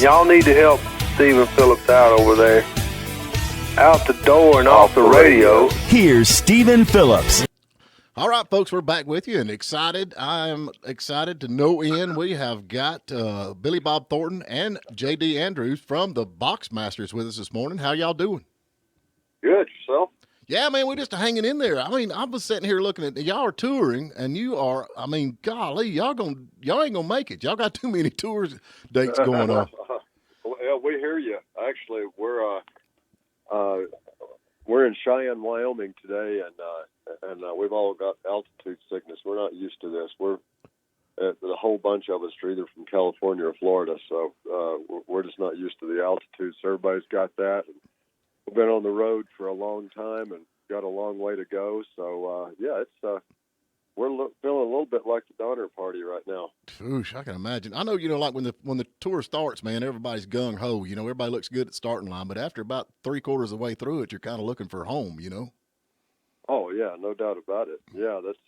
Y'all need to help Stephen Phillips out over there. Out the door and off the radio. Here's Stephen Phillips. All right, folks, we're back with you and excited. I'm excited to no end. We have got Billy Bob Thornton and J.D. Andrews from the Boxmasters with us this morning. How y'all doing? Good, yourself? Yeah, man, we're just hanging in there. I mean, I was sitting here looking at y'all are touring, and you are. I mean, golly, y'all ain't gonna make it. Y'all got too many tours dates going on. Well, we hear you. Actually, we're in Cheyenne, Wyoming today, and we've all got altitude sickness. We're not used to this. The whole bunch of us are either from California or Florida, so we're just not used to the altitude. So everybody's got that. And we've been on the road for a long time and got a long way to go. So we're feeling a little bit like the Donner Party right now. Oosh, I can imagine. I know, like when the tour starts, man, everybody's gung ho. Everybody looks good at starting line, but after about 3/4 of the way through it, you're kind of looking for home. Oh yeah, no doubt about it. Yeah, that's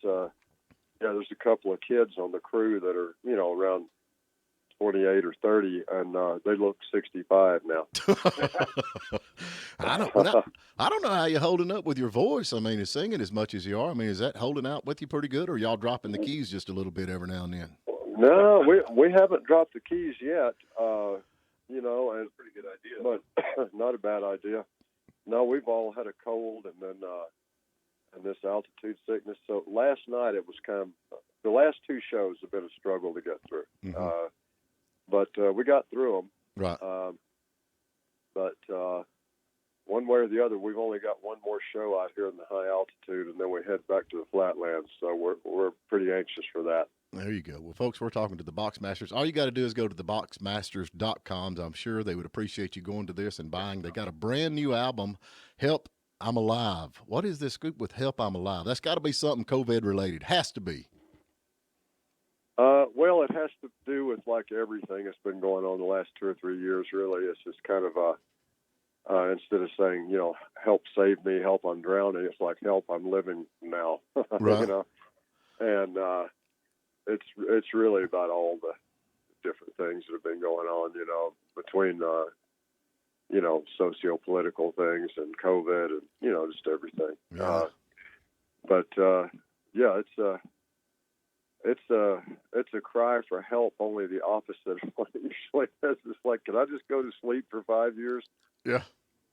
there's a couple of kids on the crew that are around 28 or 30, and they look 65 now. I don't know how you're holding up with your voice. I mean, is singing as much as you are. I mean, is that holding out with you pretty good, or are y'all dropping the keys just a little bit every now and then? No, we haven't dropped the keys yet. And pretty good idea, but not a bad idea. No, we've all had a cold, and then and this altitude sickness. So last night it was the last two shows have been a struggle to get through. Mm-hmm. But we got through them. Right. But one way or the other, we've only got one more show out here in the high altitude, and then we head back to the flatlands. So we're pretty anxious for that. There you go. Well, folks, we're talking to the Boxmasters. All you got to do is go to theboxmasters.com. I'm sure they would appreciate you going to this and buying. They got a brand new album, Help, I'm Alive. What is this scoop with Help, I'm Alive? That's got to be something COVID related. Has to be. Well, it has to do with like everything that's been going on the last 2 or 3 years. Really, it's just kind of instead of saying help save me, help I'm drowning, it's like help I'm living now. Right. And it's really about all the different things that have been going on. Between socio-political things and COVID and just everything. Yeah. It's a cry for help, only the opposite of what it usually is. It's like, can I just go to sleep for 5 years? Yeah,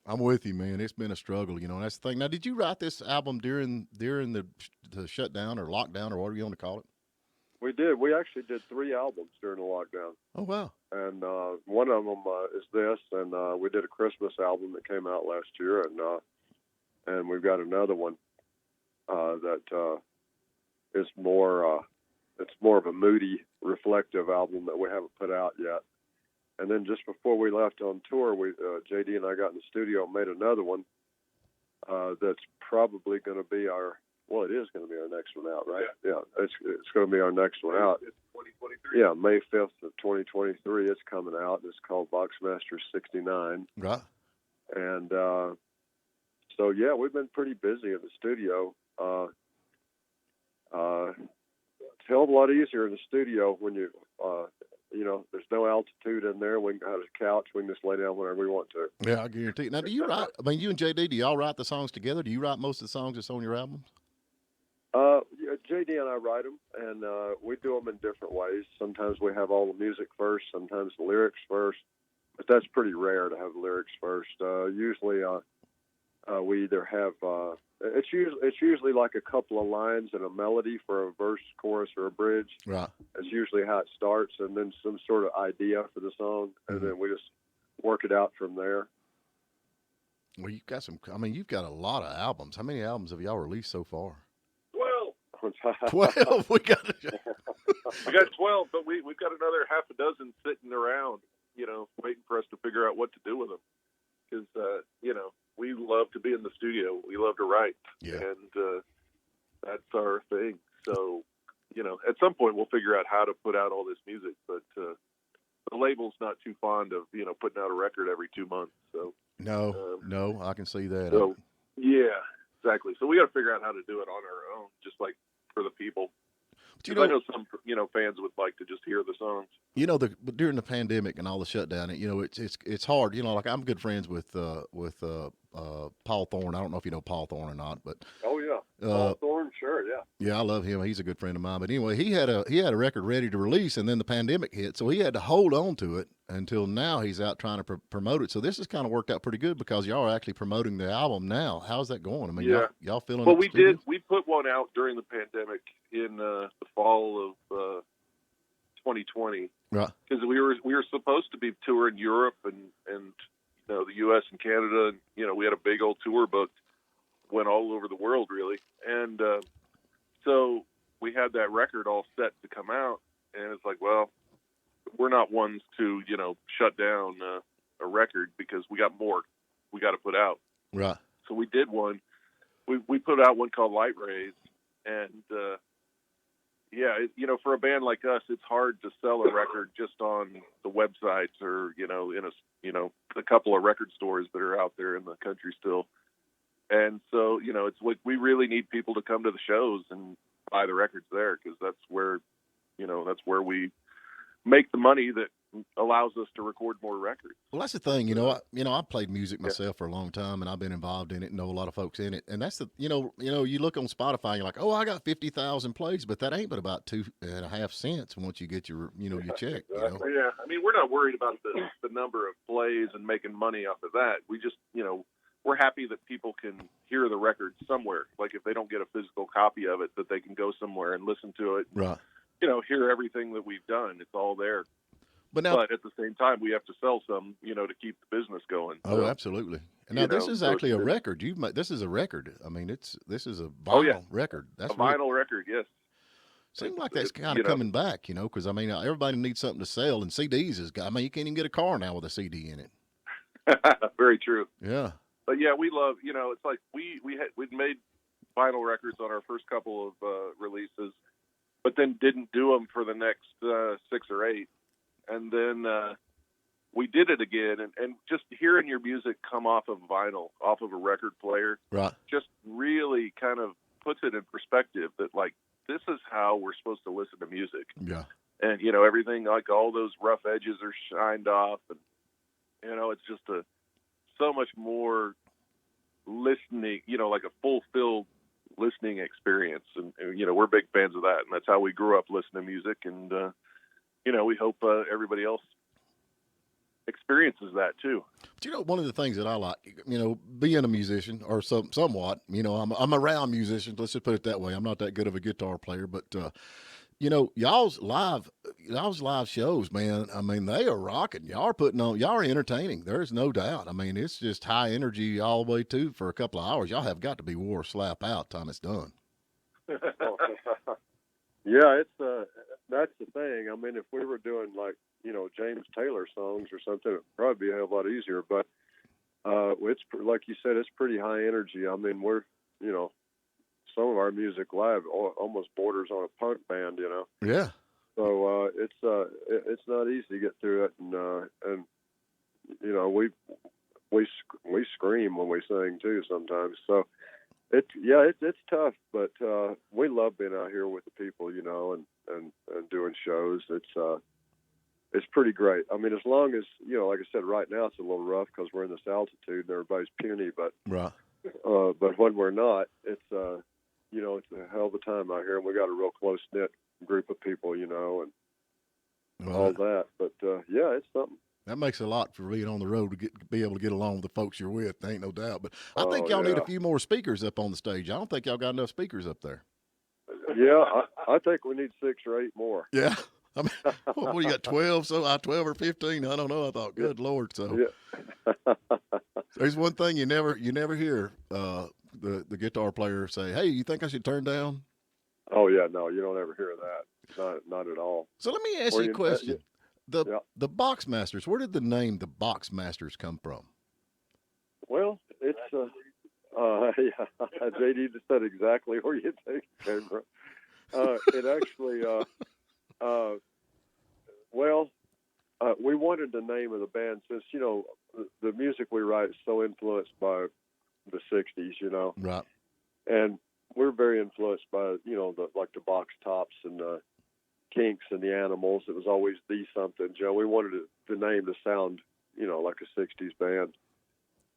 I'm with you, man. It's been a struggle, and that's the thing. Now, did you write this album during the shutdown or lockdown or whatever you want to call it? We did. We actually did 3 albums during the lockdown. Oh, wow. And one of them is this, and we did a Christmas album that came out last year, and we've got another one that is more. It's more of a moody, reflective album that we haven't put out yet. And then just before we left on tour, JD and I got in the studio and made another one that's probably going to be it is going to be our next one out, right? Yeah, it's going to be our next one out. It's 2023. Yeah, May 5th of 2023, it's coming out. It's called Boxmasters 69. Right. And so, yeah, we've been pretty busy in the studio. It's a hell of a lot easier in the studio when there's no altitude in there. We can have a couch. We can just lay down whenever we want to. Yeah, I guarantee. Now, do you write? I mean, you and JD, do y'all write the songs together? Do you write most of the songs that's on your albums? JD and I write them, and we do them in different ways. Sometimes we have all the music first, sometimes the lyrics first, but that's pretty rare to have the lyrics first. Usually, we either have it's usually like a couple of lines and a melody for a verse, chorus, or a bridge. Right. That's usually how it starts, and then some sort of idea for the song, and then we just work it out from there. Well, you've got a lot of albums. How many albums have y'all released so far? 12. 12. We got 12, but we've got another half a dozen sitting around, waiting for us to figure out what to do with them. Because, we love to be in the studio. We love to write. Yeah. And that's our thing. So, at some point we'll figure out how to put out all this music. But the label's not too fond of, putting out a record every 2 months. So No, I can see that. So, yeah, exactly. So we got to figure out how to do it on our own, just like for the people. Because I know some, fans would like to just hear the songs. During the pandemic and all the shutdown, it's hard. Like I'm good friends with Paul Thorne. I don't know if you know Paul Thorne or not, but Oh yeah, Paul Thorne, sure, yeah. yeah, I love him. He's a good friend of mine. But anyway, he had a record ready to release, and then the pandemic hit, so he had to hold on to it until now. He's out trying to promote it. So this has kind of worked out pretty good because y'all are actually promoting the album now. How's that going? I mean, Yeah. y'all feeling? Well, it we studio? did. We put one out during the pandemic in the fall of 2020. Right. Because we were supposed to be touring Europe and the U.S. and Canada, and we had a big old tour booked, went all over the world really, and so we had that record all set to come out, and it's like, well, we're not ones to shut down a record because we got more we got to put out. Right. So we did one. We put out one called Light Rays, and for a band like us, it's hard to sell a record just on the websites or in a couple of record stores that are out there in the country still. And so it's like we really need people to come to the shows and buy the records there, because that's where we make the money that allows us to record more records. Well, that's the thing, I've played music myself for a long time, and I've been involved in it and know a lot of folks in it. And that's the, you look on Spotify and you're like, oh, I got 50,000 plays, but that ain't but about 2.5 cents once you get your, your check. Exactly. Yeah. I mean, we're not worried about the number of plays and making money off of that. We just, we're happy that people can hear the record somewhere. Like if they don't get a physical copy of it, that they can go somewhere and listen to it. Right. Hear everything that we've done. It's all there. But at the same time, we have to sell some, to keep the business going. Oh, absolutely. And now this is actually a record. This is a record. I mean, this is a vinyl record. That's a vinyl record. Yes. Seems like that's kind of coming back, because I mean, everybody needs something to sell, and CDs is. I mean, you can't even get a car now with a CD in it. Very true. Yeah. But yeah, we love. It's like we'd made vinyl records on our first couple of releases, but then didn't do them for the next 6 or 8. And then we did it again, and just hearing your music come off of vinyl, off of a record player, right, just really kind of puts it in perspective that, like, this is how we're supposed to listen to music. Yeah. And, everything, like all those rough edges are shined off, and, it's just so much more listening, like a fulfilled listening experience. And, we're big fans of that, and that's how we grew up listening to music, and, we hope everybody else experiences that too. But one of the things that I like, being a musician or somewhat, I'm around musicians. Let's just put it that way. I'm not that good of a guitar player, but y'all's live shows, man. I mean, they are rocking. Y'all are entertaining. There's no doubt. I mean, it's just high energy all the way to for a couple of hours. Y'all have got to be wore slap out time it's done. Yeah, it's that's the thing. I mean, if we were doing like James Taylor songs or something, it'd probably be a lot easier. But it's like you said, it's pretty high energy. I mean, we're some of our music live almost borders on a punk band. Yeah. So it's not easy to get through it, and we scream when we sing too sometimes. So. It's tough, but we love being out here with the people, and doing shows. It's pretty great. I mean, as long as like I said, right now it's a little rough because we're in this altitude and everybody's puny. But right. But when we're not, it's it's a hell of a time out here, and we got a real close knit group of people, and all that. But it's something. That makes a lot for being on the road to be able to get along with the folks you're with. There ain't no doubt. But I think y'all need a few more speakers up on the stage. I don't think y'all got enough speakers up there. Yeah, I think we need 6 or 8 more. Yeah. I mean, what do you got, 12? So 12 or 15? I don't know. I thought, good Lord. So there's one thing you never hear the guitar player say, hey, you think I should turn down? Oh, yeah. No, you don't ever hear that. Not at all. So let me ask you a question. The Boxmasters, where did the name the Boxmasters come from? Well, it's JD just said exactly where you think it came from. It actually, we wanted the name of the band since the music we write is so influenced by the '60s, Right. And we're very influenced by, you know, the Box Tops and the Kinks and the Animals. It was always the something, Joe. We wanted the name to sound, you know, like a 60s band.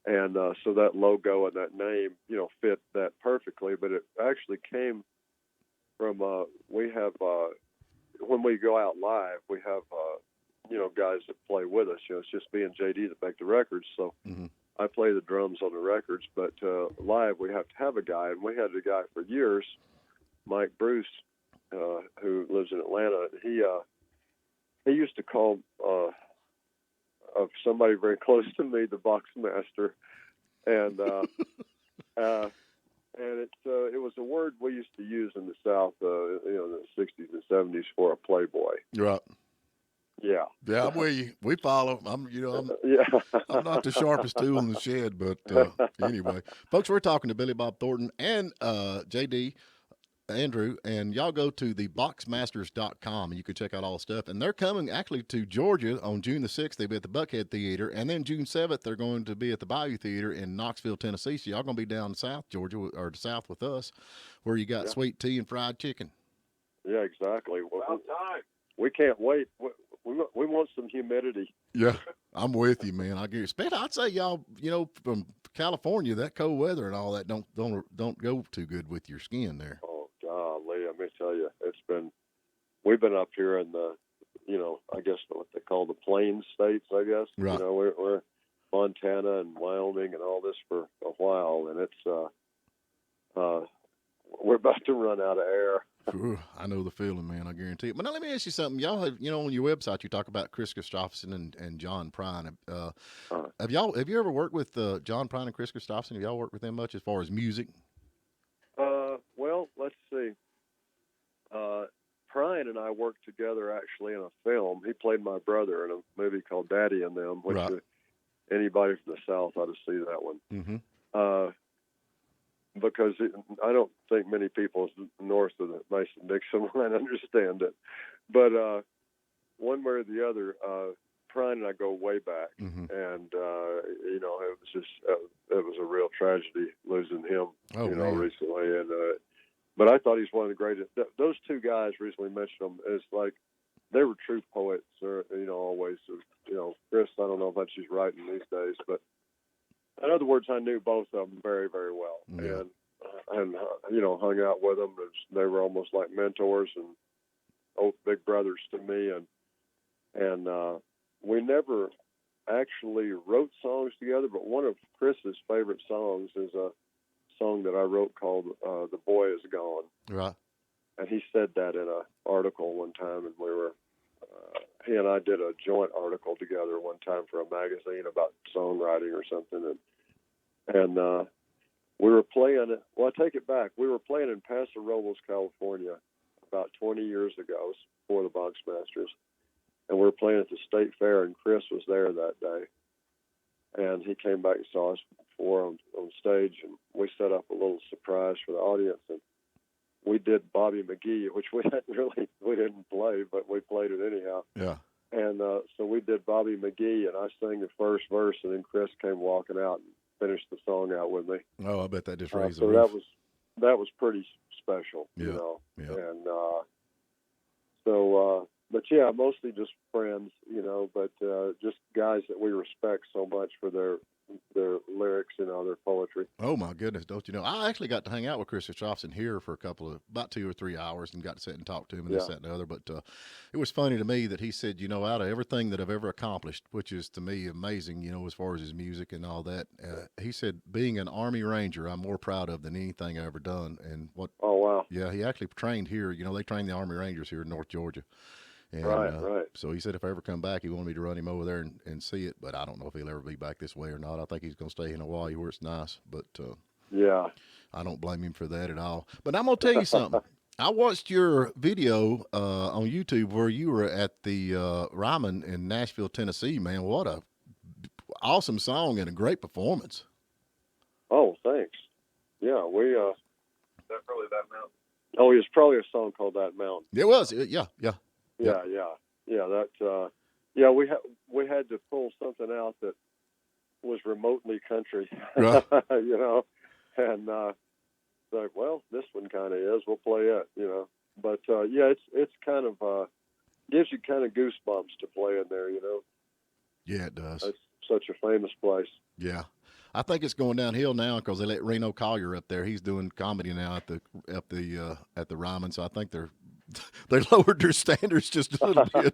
And so that logo and that name, you know, fit that perfectly. But it actually came from, we have, when we go out live, we have, you know, guys that play with us. You know, it's just me and JD that make the records. So I play the drums on the records. But live, we have to have a guy. And we had a guy for years, Mike Bruce, who lives in Atlanta. He used to call of somebody very close to me the Boxmaster, and it was a word we used to use in the South, you know, in the 60s and 70s for a playboy. Right. Yeah. Yeah, I'm with you. We follow. I'm not the sharpest tool in the shed, but anyway, folks, we're talking to Billy Bob Thornton and JD. Andrew, and y'all go to the Boxmasters.com and you can check out all the stuff. And they're coming actually to Georgia on June the 6th. They'll be at the Buckhead Theater. And then June 7th, they're going to be at the Bayou Theater in Knoxville, Tennessee. So y'all going to be down south Georgia, or the south with us, where you got sweet tea and fried chicken. Yeah, exactly. Well, we can't wait. We want some humidity. Yeah, I'm with you, man. I guess. I'd say y'all, you know, from California, that cold weather and all that don't go too good with your skin there. Golly, let me tell you, we've been up here in the, you know, I guess what they call the Plains states, I guess. Right. You know, we're Montana and Wyoming and all this for a while, and it's, we're about to run out of air. Ooh, I know the feeling, man. I guarantee it. But now let me ask you something. Y'all have, you know, on your website, you talk about Kris Kristofferson and John Prine. Have you ever worked with John Prine and Kris Kristofferson? Have y'all worked with them much as far as music? Well, let's see. Prine and I worked together actually in a film. He played my brother in a movie called Daddy and Them, which anybody from the South ought to see that one. Mm-hmm. Because I don't think many people north of the Mason-Dixon line understand it. But one way or the other, Prine and I go way back. Mm-hmm. And, you know, it was just, it was a real tragedy losing him, recently. And, but I thought he's one of the greatest. Those two guys, recently mentioned them, is like, they were true poets, or, you know, always. You know, Kris, I don't know how much he's writing these days, but in other words, I knew both of them very, very well. Yeah. And you know, hung out with them. They were almost like mentors and old big brothers to me. And we never actually wrote songs together, but one of Kris's favorite songs is a song that I wrote called The Boy Is Gone. Right. And he said that in an article one time, and we were, he and I did a joint article together one time for a magazine about songwriting or something, and we were playing. Well, I take it back. We were playing in Paso Robles, California, about 20 years ago, before the Boxmasters, and we were playing at the State Fair, and Kris was there that day, and he came back and saw us before on stage, and we set up a little surprise for the audience, and we did Bobby McGee, which we didn't play, but we played it anyhow. Yeah. And so we did Bobby McGee, and I sang the first verse, and then Kris came walking out and finished the song out with me. Oh, I bet that just raised the roof. That was pretty special, you know. Yeah. And but yeah, mostly just friends, you know, but just guys that we respect so much for their lyrics and their poetry. Oh my goodness, don't you know? I actually got to hang out with Kris Kristofferson here for about 2 or 3 hours and got to sit and talk to him and this, that, and the other. But it was funny to me that he said, you know, out of everything that I've ever accomplished, which is to me amazing, you know, as far as his music and all that, he said, being an Army Ranger, I'm more proud of than anything I've ever done. And what? Oh wow! Yeah, he actually trained here. You know, they train the Army Rangers here in North Georgia. And, right. So he said if I ever come back, he wanted me to run him over there and see it. But I don't know if he'll ever be back this way or not. I think he's going to stay in Hawaii where it's nice. But yeah, I don't blame him for that at all. But I'm going to tell you something. I watched your video on YouTube where you were at the Ryman in Nashville, Tennessee. Man, what a awesome song and a great performance. Oh, thanks. Yeah, we that probably That Mountain. Oh, it's probably a song called That Mountain. It was. Yeah. That we had to pull something out that was remotely country, right. You know, and like, well, this one kind of is. We'll play it, you know. But yeah, it's kind of gives you kind of goosebumps to play in there, you know. Yeah, it does. It's such a famous place. Yeah. I think it's going downhill now because they let Reno Collier up there. He's doing comedy now at the Ryman, so I think they lowered their standards just a little bit.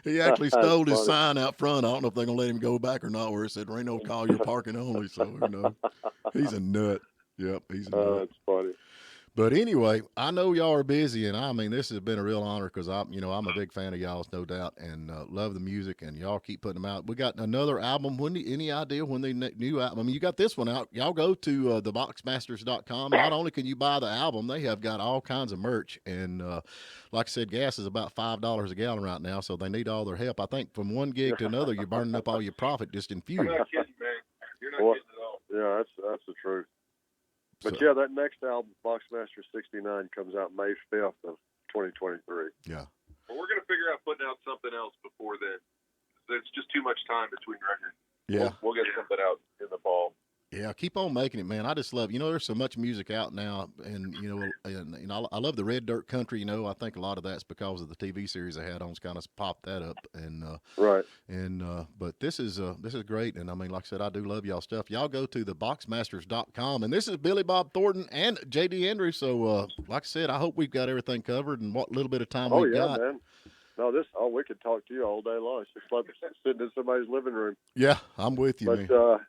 He actually stole his sign out front. I don't know if they're gonna let him go back or not, where it said Reno Collier parking only. So you know, he's a nut. Yep, he's a nut. That's funny. But anyway, I know y'all are busy, and I mean, this has been a real honor because I'm a big fan of y'all's, no doubt, and love the music, and y'all keep putting them out. We got another album. Any idea when the new album? I mean, you got this one out. Y'all go to the Boxmasters.com. Not only can you buy the album, they have got all kinds of merch, and like I said, gas is about $5 a gallon right now, so they need all their help. I think from one gig to another, you're burning up all your profit just in fuel. You're not kidding, man. You're not kidding at all. Yeah, that's the truth. But So, yeah, that next album, Boxmaster 69, comes out May 5th of 2023. yeah. Well, we're going to figure out putting out something else before then. There's just too much time between records. Yeah. We'll get something out in the fall. Yeah, keep on making it, man. I just love, there's so much music out now, and I love the Red Dirt Country. I think a lot of that's because of the TV series I had on, kind of popped that up, and Right. And but this is great, and I mean, like I said, I do love y'all stuff. Y'all go to the Boxmasters.com, and this is Billy Bob Thornton and JD Andrews. So, like I said, I hope we've got everything covered, and what little bit of time we've got. Man. No, we could talk to you all day long. It's just like sitting in somebody's living room. Yeah, I'm with you, But man. well,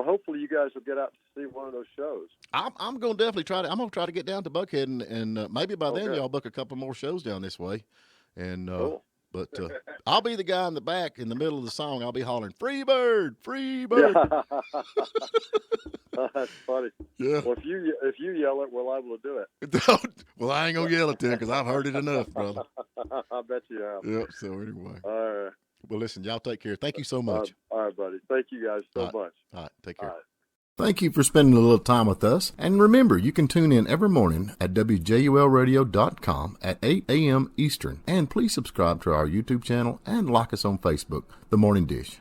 hopefully you guys will get out to see one of those shows. I'm going to definitely try to. I'm going to try to get down to Buckhead, and maybe by then Okay. y'all book a couple more shows down this way. And Cool. but I'll be the guy in the back in the middle of the song. I'll be hollering, "Free bird, free bird." That's funny. Yeah. Well, if you yell it, we're liable to do it. Well, I ain't gonna yell it then because I've heard it enough, brother. I bet you have. Yep. So anyway, All right. well, listen, y'all take care. Thank you so much. All right, buddy. Thank you guys so All much. All right, take care. All right. Thank you for spending a little time with us. And remember, you can tune in every morning at WJULradio.com at 8 a.m. Eastern. And please subscribe to our YouTube channel and like us on Facebook, The Morning Dish.